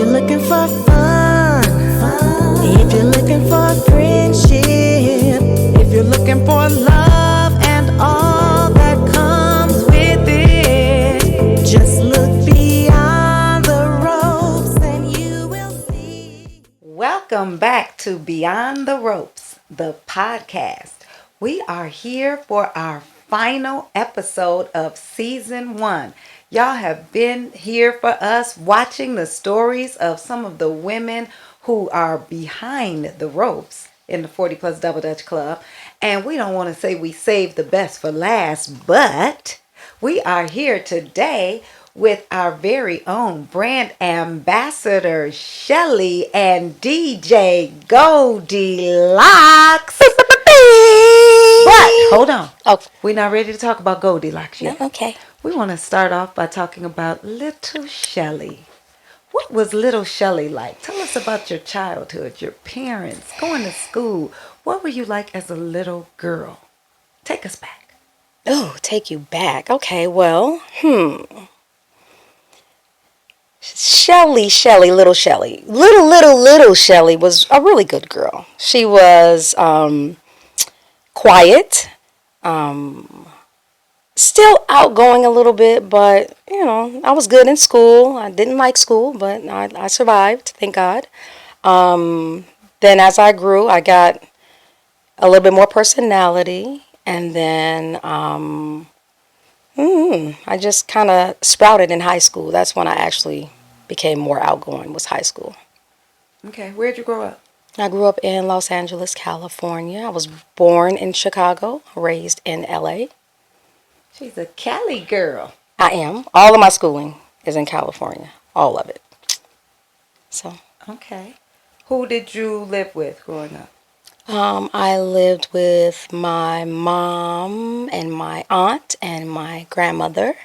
you're looking for fun, if you're looking for friendship, if you're looking for love and all that comes with it, just look beyond the ropes and you will see. Welcome back to Beyond the Ropes, the podcast. We are here for our final episode of season 1. Y'all have been here for us watching the stories of some of the women who are behind the ropes in the 40 Plus Double Dutch Club. And we don't want to say we saved the best for last, but we are here today with our very own brand ambassador, Shelli and DJ Goldie Lox. But hold on. Oh, We're not ready to talk about Goldilocks yet. okay. We want to start off by talking about little Shelli. What was little Shelli like? Tell us about your childhood, your parents, going to school. What were you like as a little girl? Take us back. Oh, take you back. Okay, well, Shelli, little Shelli. Little Shelli was a really good girl. She was quiet, still outgoing a little bit, but, I was good in school. I didn't like school, but I survived, thank God. Then as I grew, I got a little bit more personality, and then I just kind of sprouted in high school. That's when I actually became more outgoing, was high school. Okay, where'd you grow up? I grew up in Los Angeles, California. I was born in Chicago, raised in LA. She's a Cali girl. I am. All of my schooling is in California. All of it. So. Okay. Who did you live with growing up? I lived with my mom and my aunt and my grandmother.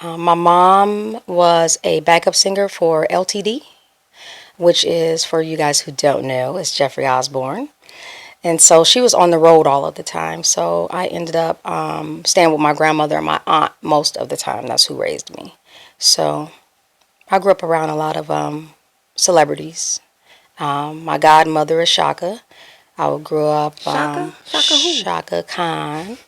My mom was a backup singer for LTD, which is, for you guys who don't know, is Jeffrey Osborne. And so she was on the road all of the time. So I ended up staying with my grandmother and my aunt most of the time. That's who raised me. So I grew up around a lot of celebrities. My godmother is Shaka. I grew up Shaka? Shaka who? Shaka Khan.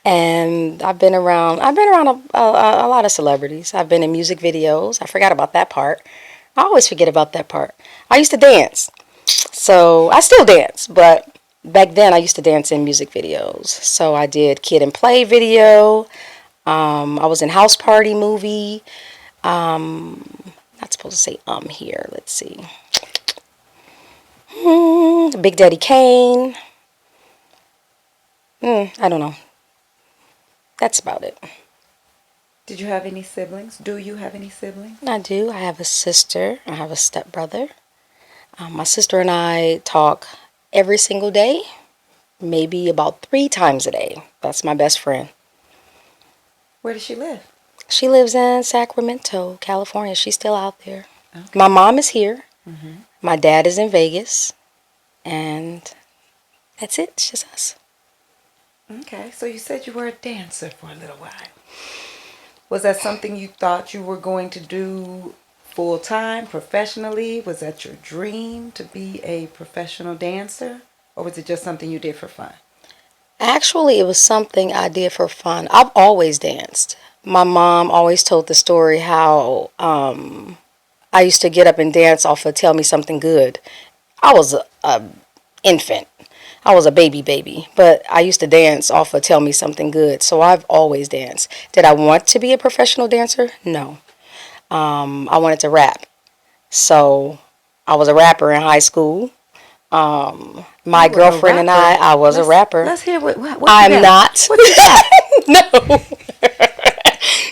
And I've been around a lot of celebrities. I've been in music videos. I forgot about that part. I always forget about that part. I used to dance. So I still dance, but back then I used to dance in music videos. So I did Kid and Play video. I was in House Party movie. Not supposed to say here. Let's see. Big Daddy Kane. I don't know. That's about it. Did you have any siblings? Do you have any siblings? I do. I have a sister. I have a stepbrother. My sister and I talk every single day, maybe about 3 times a day. That's my best friend. Where does she live? She lives in Sacramento, California. She's still out there. Okay. My mom is here. Mm-hmm. My dad is in Vegas. And that's it. It's just us. Okay, so you said you were a dancer for a little while. Was that something you thought you were going to do full-time, professionally? Was that your dream to be a professional dancer? Or was it just something you did for fun? Actually, it was something I did for fun. I've always danced. My mom always told the story how I used to get up and dance off of Tell Me Something Good. I was a infant. I was a baby, but I used to dance off of Tell Me Something Good. So I've always danced. Did I want to be a professional dancer? No. I wanted to rap. So I was a rapper in high school. My girlfriend and I was a rapper. Let's hear what I'm not. What you got? No.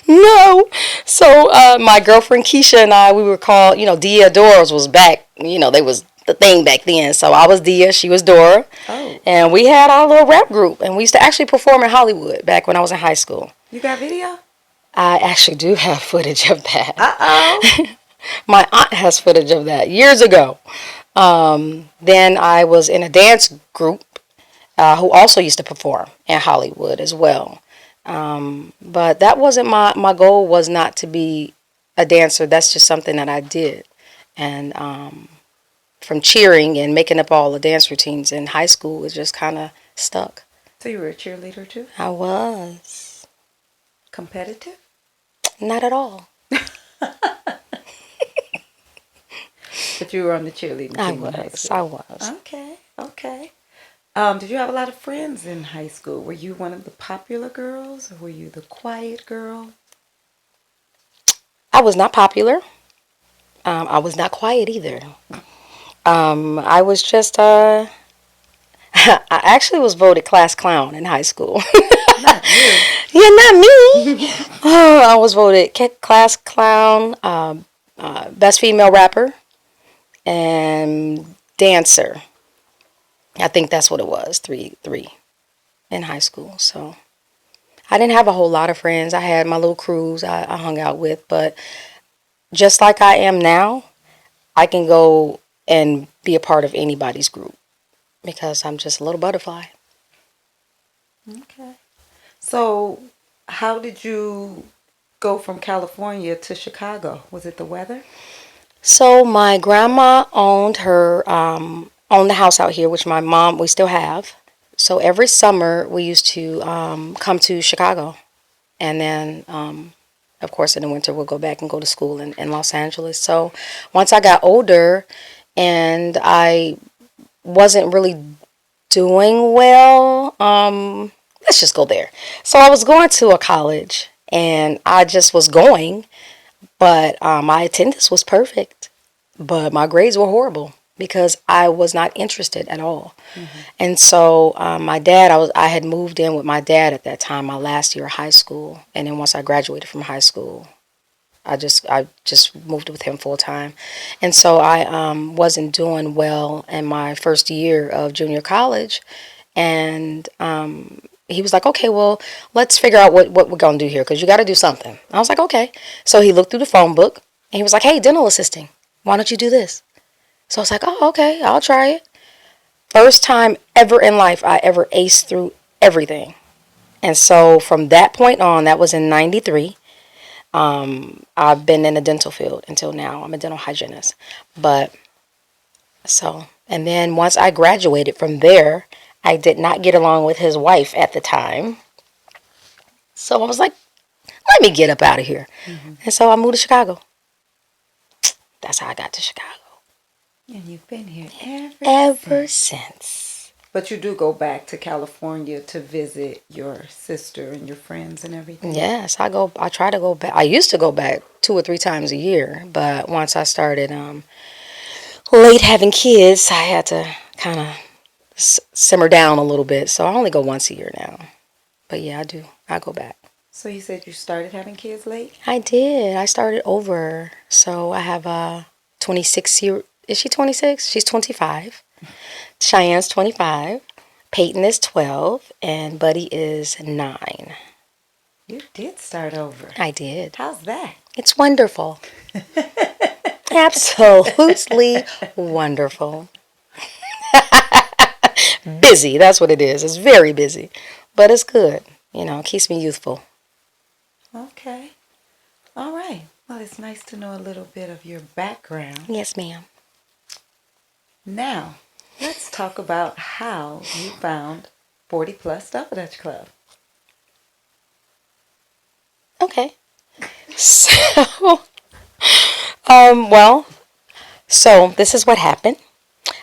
No. So my girlfriend Keisha and I, we were called, Dia Doors was back. They was the thing back then. So I was Dia, she was Dora. Oh. And we had our little rap group. And we used to actually perform in Hollywood back when I was in high school. You got video? I actually do have footage of that. Uh-oh. My aunt has footage of that years ago. Then I was in a dance group who also used to perform in Hollywood as well. But that wasn't my goal was not to be a dancer. That's just something that I did. And from cheering and making up all the dance routines in high school, it just kind of stuck. So you were a cheerleader too? I was. Competitive? Not at all. But you were on the cheerleading I team in high was. school. I was. Okay, okay. Did you have a lot of friends in high school? Were you one of the popular girls or were you the quiet girl? I was not popular. I was not quiet either. I was just, I actually was voted class clown in high school. Not you. Yeah, not me. I was voted class clown, best female rapper, and dancer. I think that's what it was. Three in high school. So I didn't have a whole lot of friends. I had my little crews I hung out with, but just like I am now, I can go and be a part of anybody's group because I'm just a little butterfly. Okay. So, how did you go from California to Chicago? Was it the weather? So my grandma owned the house out here, which my mom we still have. So every summer we used to come to Chicago, and then of course in the winter we'll go back and go to school in Los Angeles. So once I got older, and I wasn't really doing well, let's just go there. So I was going to a college, and I just was going, but my attendance was perfect, but my grades were horrible because I was not interested at all. And so my dad, I had moved in with my dad at that time, my last year of high school, and then once I graduated from high school, I just moved with him full time, and so I wasn't doing well in my first year of junior college, and he was like, okay, well, let's figure out what we're gonna do here because you got to do something. I was like, okay. So he looked through the phone book and he was like, hey, dental assisting, why don't you do this? So I was like, oh, okay, I'll try it. First time ever in life I ever aced through everything, and so from that point on, that was in '93. I've been in the dental field until now. I'm a dental hygienist. But so, and then once I graduated from there, I did not get along with his wife at the time. So I was like, let me get up out of here. And so I moved to Chicago. That's how I got to Chicago. And you've been here Ever since. But you do go back to California to visit your sister and your friends and everything? Yes, I try to go back. I used to go back 2 or 3 times a year, but once I started late having kids, I had to kind of simmer down a little bit. So I only go once a year now. But yeah, I do. I go back. So you said you started having kids late? I did. I started over. So I have a 26-year. Is she 26? She's 25. Cheyenne's 25. Peyton is 12. And Buddy is 9. You did start over. I did. How's that? It's wonderful. Absolutely wonderful. Busy. That's what it is. It's very busy. But it's good. You know, it keeps me youthful. Okay. All right. Well, it's nice to know a little bit of your background. Yes, ma'am. Now, let's talk about how you found 40 Plus Double Dutch Club. Okay. So, so this is what happened.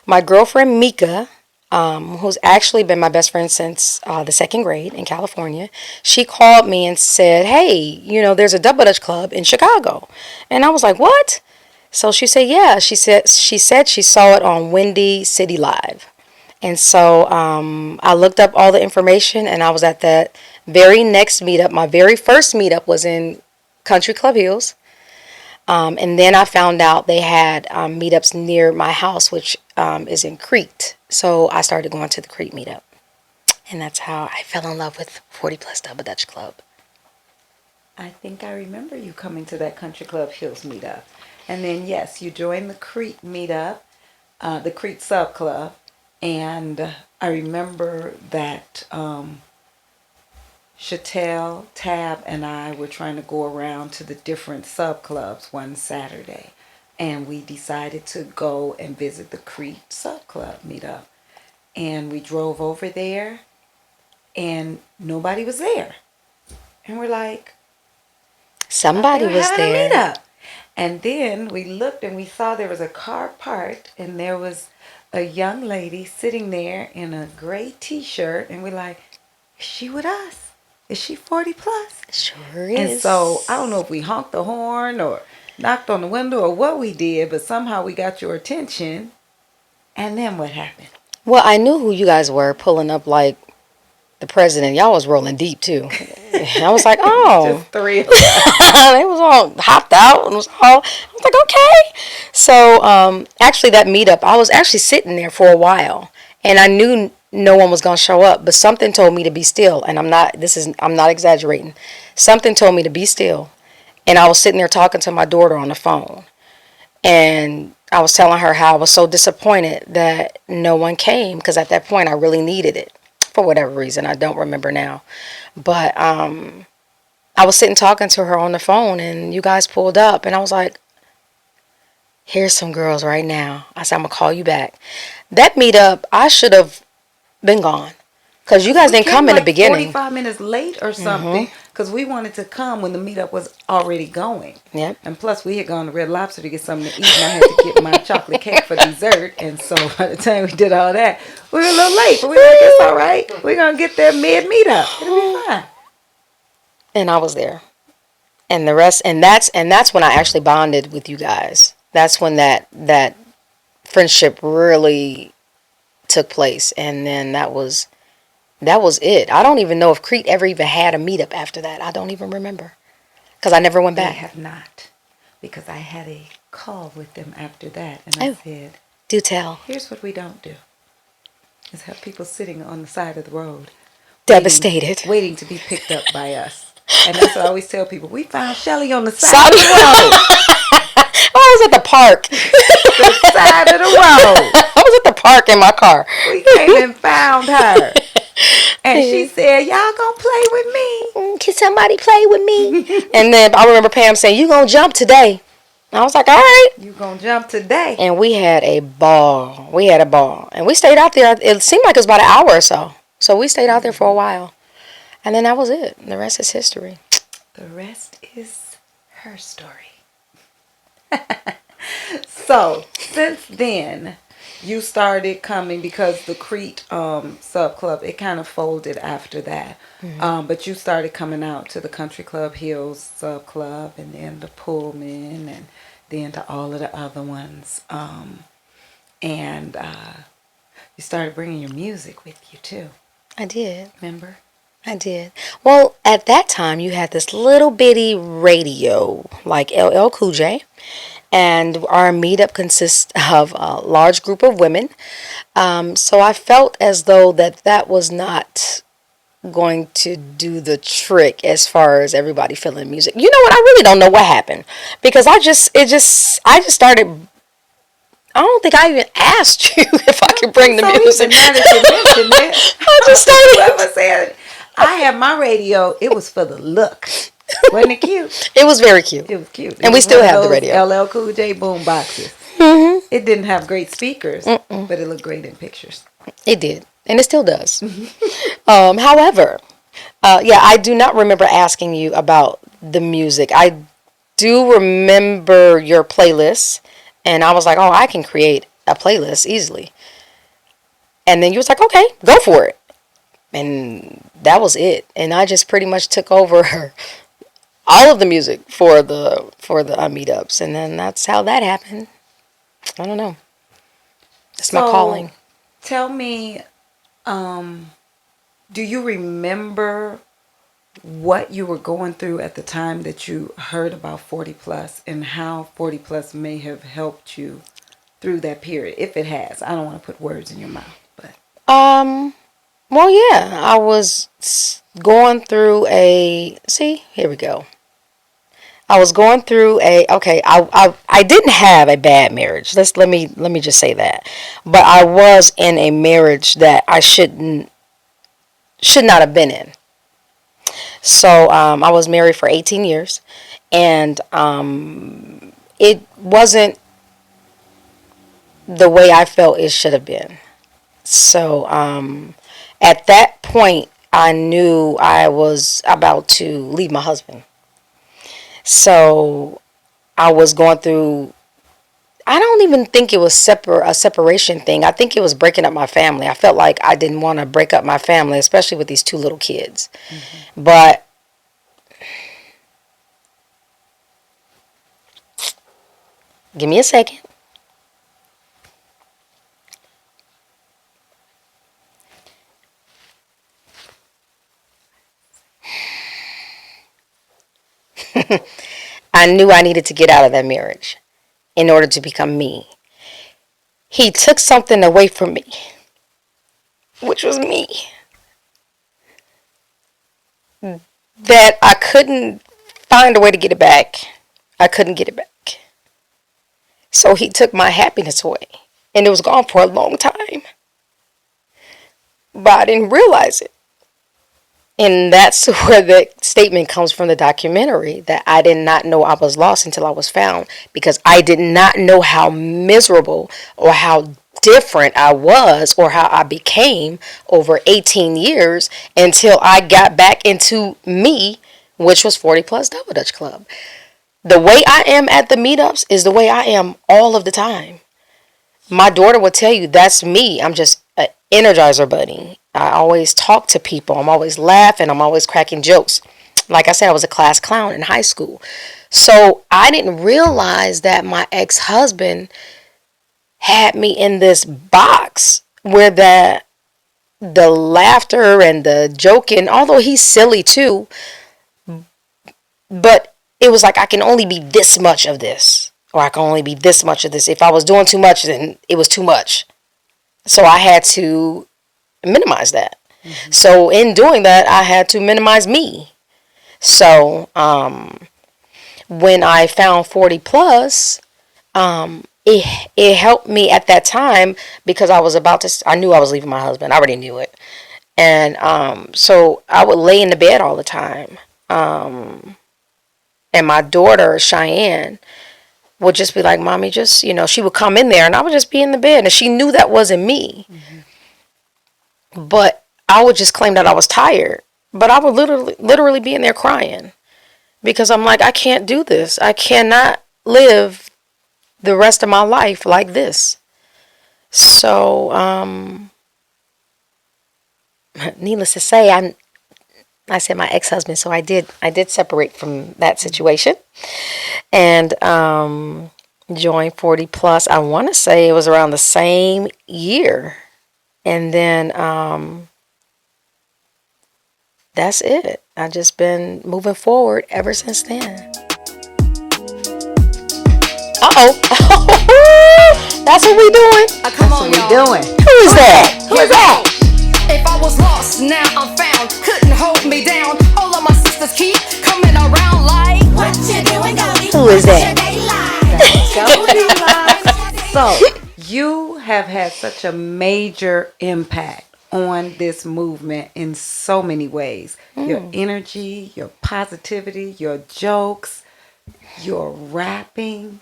My girlfriend Mika, who's actually been my best friend since the second grade in California, she called me and said, hey, you know, there's a Double Dutch Club in Chicago. And I was like, what? So she said, yeah. She said she saw it on Windy City Live. And so I looked up all the information, and I was at that very next meetup. My very first meetup was in Country Club Hills. And then I found out they had meetups near my house, which is in Crete. So I started going to the Crete meetup. And that's how I fell in love with 40 Plus Double Dutch Club. I think I remember you coming to that Country Club Hills meetup. And then, yes, you joined the Crete meetup, the Crete Sub Club. And I remember that Chatelle, Tab, and I were trying to go around to the different sub clubs one Saturday, and we decided to go and visit the Crete sub club meetup. And we drove over there, and nobody was there. And we're like, Somebody they were was having a there. meetup. And then we looked and we saw there was a car parked, and there was a young lady sitting there in a gray t-shirt, and we're like, is she with us? Is she 40 plus? Sure And is. so I don't know if we honked the horn or knocked on the window or what we did, but somehow we got your attention. And then what happened? Well, I knew who you guys were pulling up like the president. Y'all was rolling deep too. I was like, oh. Just three of us. They was all hopped out and I was like, okay. So actually that meetup, I was actually sitting there for a while and I knew no one was going to show up, but something told me to be still. And I'm not exaggerating. Something told me to be still. And I was sitting there talking to my daughter on the phone. And I was telling her how I was so disappointed that no one came because at that point I really needed it for whatever reason. I don't remember now. But I was sitting talking to her on the phone and you guys pulled up and I was like, here's some girls right now. I said, I'm going to call you back. That meetup, I should have been gone because you guys didn't come in the beginning. 45 minutes late or something because we wanted to come when the meetup was already going. Yep. And plus we had gone to Red Lobster to get something to eat and I had to get my chocolate cake for dessert. And so by the time we did all that, we were a little late, but we were like, it's all right. We're going to get there mid-meetup. It'll be fine. And I was there. And the rest, and that's when I actually bonded with you guys. That's when that friendship really took place. And then that was it. I don't even know if Crete ever even had a meetup after that. I don't even remember. Because I never went They back. have not. Because I had a call with them after that. And I said, do tell. here's what we don't do. Is have people sitting on the side of the road. Devastated. Waiting to be picked up by us. And that's what I always tell people. We found Shelli on the side of the road. I was at the park. The side of the road. I was at the park in my car. We came and found her. And she said, y'all gonna play with me? Can somebody play with me? And then I remember Pam saying, you gonna jump today. I was like, all right. You gonna jump today. And we had a ball. And we stayed out there. It seemed like it was about an hour or so. So we stayed out there for a while. And then that was it. The rest is history. The rest is her story. So, since then, you started coming because the Crete sub club, it kind of folded after that. But you started coming out to the Country Club Hills sub club and then the Pullman and then to all of the other ones. And you started bringing your music with you too. I did. Remember? I did. Well, at that time, you had this little bitty radio, like LL Cool J. And our meetup consists of a large group of women. So I felt as though that was not going to do the trick as far as everybody feeling music. You know what? I really don't know what happened because I just started. I don't think I even asked you if I could bring the music. Now that you mentioned it, I just started. Whoever said I had my radio, it was for the look. Wasn't it cute? It was very cute. It was cute. And we still have the radio. LL Cool J boom boxes. It didn't have great speakers, but it looked great in pictures. It did. And it still does. However, I do not remember asking you about the music. I do remember your playlist. And I was like, oh, I can create a playlist easily. And then you was like, okay, go for it. And that was it. And I just pretty much took over all of the music for the meetups. And then that's how that happened. I don't know. That's my calling. Tell me, do you remember what you were going through at the time that you heard about 40 plus and how 40 plus may have helped you through that period, if it has? I don't want to put words in your mouth, but well, yeah, I was going through here we go. I was going through I didn't have a bad marriage. Let me just say that. But I was in a marriage that I should not have been in. So I was married for 18 years, and it wasn't the way I felt it should have been. So at that point, I knew I was about to leave my husband. So I was going through, I don't even think it was a separation thing. I think it was breaking up my family. I felt like I didn't want to break up my family, especially with these two little kids. Mm-hmm. But give me a second. I knew I needed to get out of that marriage in order to become me. He took something away from me, which was me, that I couldn't find a way to get it back. I couldn't get it back. So he took my happiness away, and it was gone for a long time. But I didn't realize it. And that's where the statement comes from, the documentary, that I did not know I was lost until I was found, because I did not know how miserable or how different I was or how I became over 18 years until I got back into me, which was 40 Plus Double Dutch Club. The way I am at the meetups is the way I am all of the time. My daughter will tell you that's me. I'm just an energizer bunny. I always talk to people. I'm always laughing. I'm always cracking jokes. Like I said, I was a class clown in high school. So I didn't realize that my ex-husband had me in this box where the laughter and the joking, although he's silly too, but it was like I can only be this much of this, or I can only be this much of this. If I was doing too much, then it was too much. So I had to minimize that. Mm-hmm. So in doing that, I had to minimize me. So when I found 40 Plus, it helped me at that time, because I knew I was leaving my husband. I already knew it. And so I would lay in the bed all the time. And my daughter, Cheyenne, would just be like, Mommy, just, she would come in there and I would just be in the bed. And she knew that wasn't me. Mm-hmm. But I would just claim that I was tired. But I would literally be in there crying, because I'm like, I can't do this. I cannot live the rest of my life like this. So, needless to say, I said my ex-husband, so I did separate from that situation, and joined 40 Plus. I want to say it was around the same year, and then that's it. I've just been moving forward ever since then. That's what we doing. That's what we doing. Who is that? Who's that? If I was lost, now I'm found. Couldn't hold me down. All of my sisters keep coming around like, what you doing, Goldie? Who is that? So you have had such a major impact on this movement in so many ways. Your energy, your positivity, your jokes, your rapping.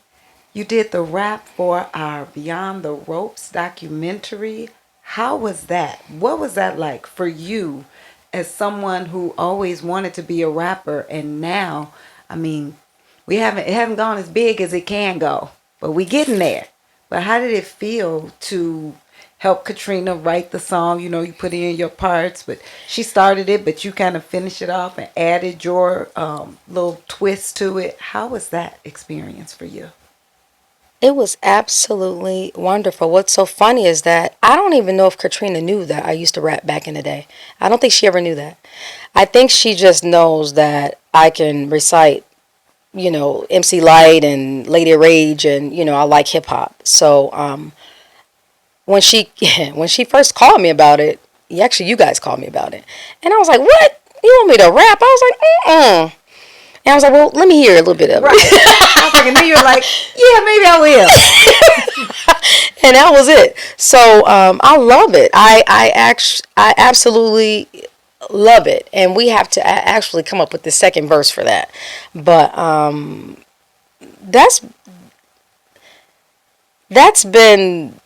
You did the rap for our Beyond the Ropes documentary. How was that? What was that like for you as someone who always wanted to be a rapper, and now, I mean, it haven't gone as big as it can go, but we getting there. But how did it feel to help Katrina write the song? You put in your parts, but she started it, but you kind of finished it off and added your little twist to it. How was that experience for you? It was absolutely wonderful. What's so funny is that I don't even know if Katrina knew that I used to rap back in the day. I don't think she ever knew that. I think she just knows that I can recite, MC Light and Lady Rage, and, I like hip hop. So when she first called me about it, actually you guys called me about it, and I was like, what? You want me to rap? I was like, And I was like, well, let me hear a little bit of it. Right. I was like, and then you're like, yeah, maybe I will. And that was it. So I love it. I absolutely love it. And we have to actually come up with the second verse for that. But that's been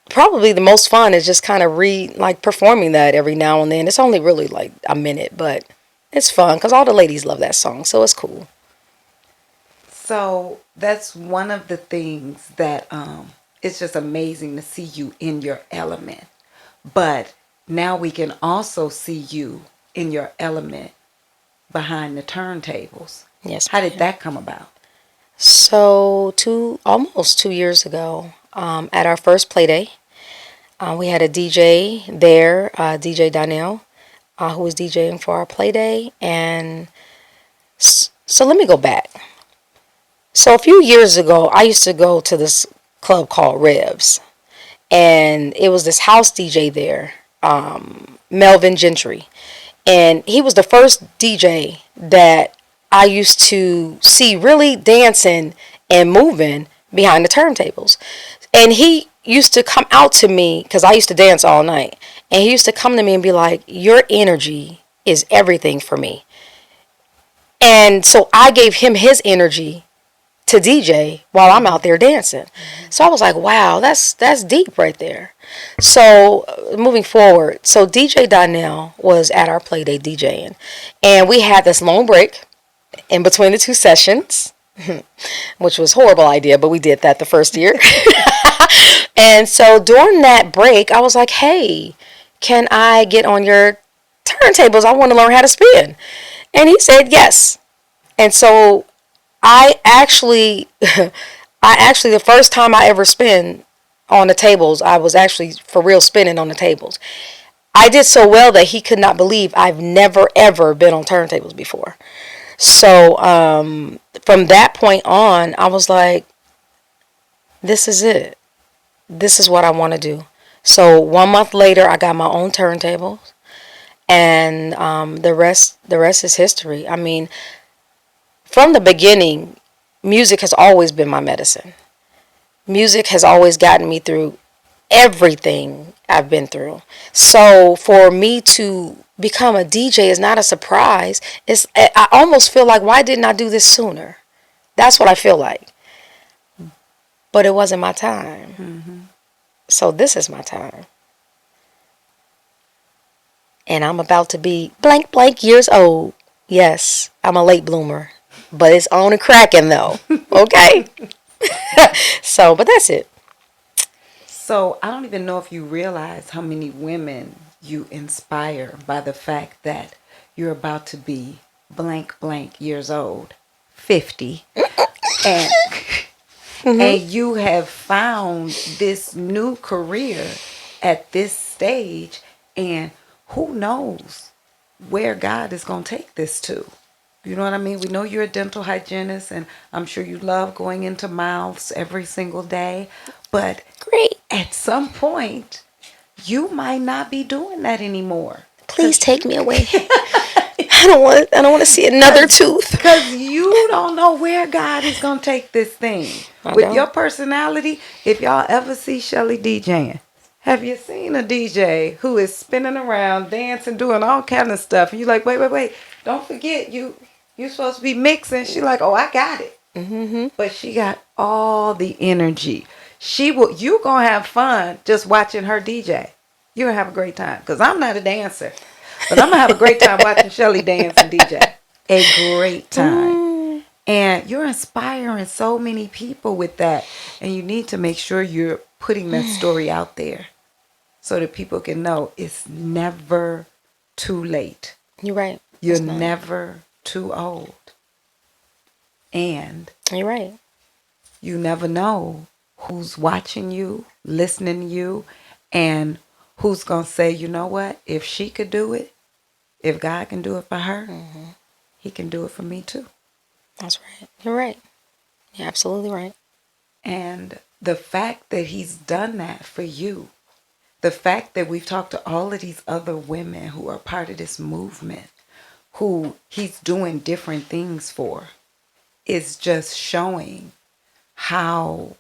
probably the most fun, is just kind of performing that every now and then. It's only really like a minute, but it's fun because all the ladies love that song, so it's cool. So that's one of the things that it's just amazing to see you in your element. But now we can also see you in your element behind the turntables. Yes. How did that come about? So almost 2 years ago, at our first play day, we had a DJ there, DJ Donnell, who was DJing for our play day. And so let me go back. So a few years ago, I used to go to this club called Rebs, and it was this house DJ there, Melvin Gentry, and he was the first DJ that I used to see really dancing and moving behind the turntables. And he used to come out to me, because I used to dance all night, and he used to come to me and be like, your energy is everything for me. And so I gave him his energy to DJ while I'm out there dancing. So I was like, wow, that's deep right there. So moving forward, so DJ Donnell was at our play day DJing, and we had this long break in between the two sessions, which was a horrible idea, but we did that the first year. And so during that break, I was like, hey, can I get on your turntables? I want to learn how to spin. And he said yes. And so I actually, the first time I ever spin on the tables, I was actually for real spinning on the tables. I did so well that he could not believe I've never ever been on turntables before. So from that point on, I was like, this is it. This is what I want to do. So 1 month later, I got my own turntables, and the rest is history. I mean, from the beginning, music has always been my medicine. Music has always gotten me through everything I've been through. So for me to become a DJ is not a surprise. I almost feel like, why didn't I do this sooner? That's what I feel like. But it wasn't my time. Mm-hmm. So this is my time. And I'm about to be blank, blank years old. Yes, I'm a late bloomer. But it's on and cracking though. Okay? So, but that's it. So I don't even know if you realize how many women you inspire by the fact that you're about to be blank, blank years old, 50. And and you have found this new career at this stage, and who knows where God is going to take this to. You know what I mean? We know you're a dental hygienist, and I'm sure you love going into mouths every single day. But great, at some point, you might not be doing that anymore. Please take me away. I don't want to see another tooth. Because you don't know where God is going to take this thing. With your personality, if y'all ever see Shelli DJing, have you seen a DJ who is spinning around, dancing, doing all kind of stuff? And you're like, wait. Don't forget, you're supposed to be mixing. She's like, oh, I got it. Mm-hmm. But she got all the energy. You're going to have fun just watching her DJ. You're going to have a great time. Because I'm not a dancer. But I'm going to have a great time watching Shelli dance and DJ. A great time. And you're inspiring so many people with that. And you need to make sure you're putting that story out there so that people can know it's never too late. You're right. You're never too old. And you're right. You never know who's watching you, listening to you, and who's going to say, you know what? If she could do it, if God can do it for her, he can do it for me too. That's right. You're right. You're absolutely right. And the fact that he's done that for you, the fact that we've talked to all of these other women who are part of this movement, who he's doing different things for, is just showing how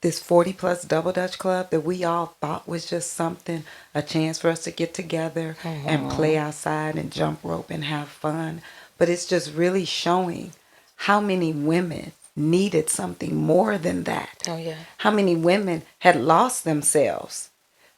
this 40 plus Double Dutch Club that we all thought was just something, a chance for us to get together and play outside and jump rope and have fun. But it's just really showing how many women needed something more than that. Oh, yeah. How many women had lost themselves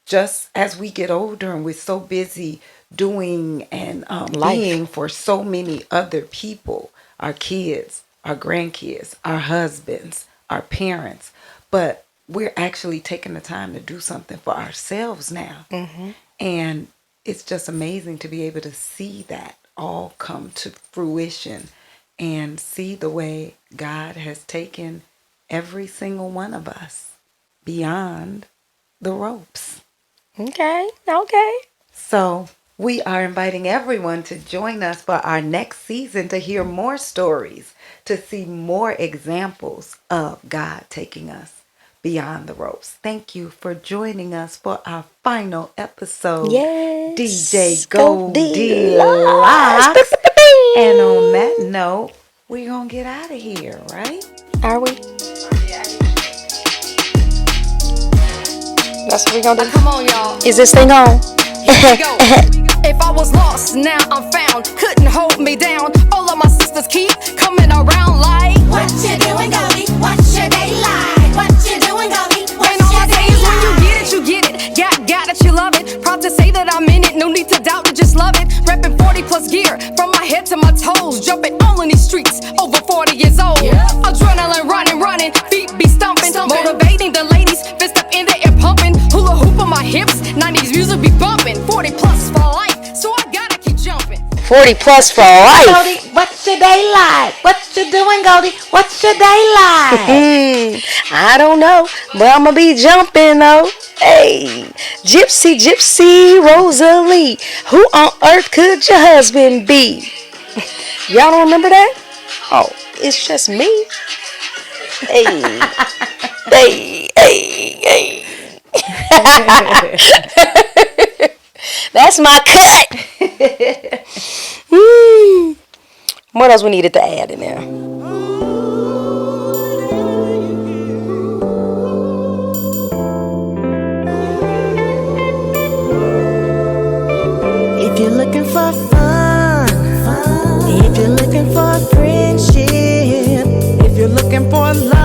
just as we get older and we're so busy doing and being for so many other people, our kids, our grandkids, our husbands, our parents. But we're actually taking the time to do something for ourselves now. And it's just amazing to be able to see that all come to fruition and see the way God has taken every single one of us beyond the ropes. Okay. So we are inviting everyone to join us for our next season to hear more stories, to see more examples of God taking us beyond the ropes. Thank you for joining us for our final episode. Yes. DJ Goldie Lox. And on that note, we're going to get out of here, right? Are we? That's what we're going to do. Come on, y'all. Is this thing on? Here we go. If I was lost, now I'm found. Couldn't hold me down. All of my sisters keep coming around like, What you doing, Goldie? What's your day like? What you doing, Goldie? and all I say is when you get it, you get it. Got it, you love it. Proud to say that I'm in it. No need to doubt it, just love it. Reppin' 40 plus gear from my head to my toes. Jumping all in these streets, over 40 years old. Adrenaline running, feet be stumping. Motivating the ladies, fist up in the air pumping. Hula hoop on my hips, 90s music be bumping. 40 plus for life, so I gotta keep jumping. 40 plus for life. Goldie, what's your day like? What you doing, Goldie? What's your day like? I don't know, but I'm gonna be jumping though. Hey, Gypsy Rosalie, who on earth could your husband be? Y'all don't remember that? Oh, it's just me. Hey, hey. That's my cut. What else we needed to add in there? If you're looking for fun, if you're looking for friendship, if you're looking for love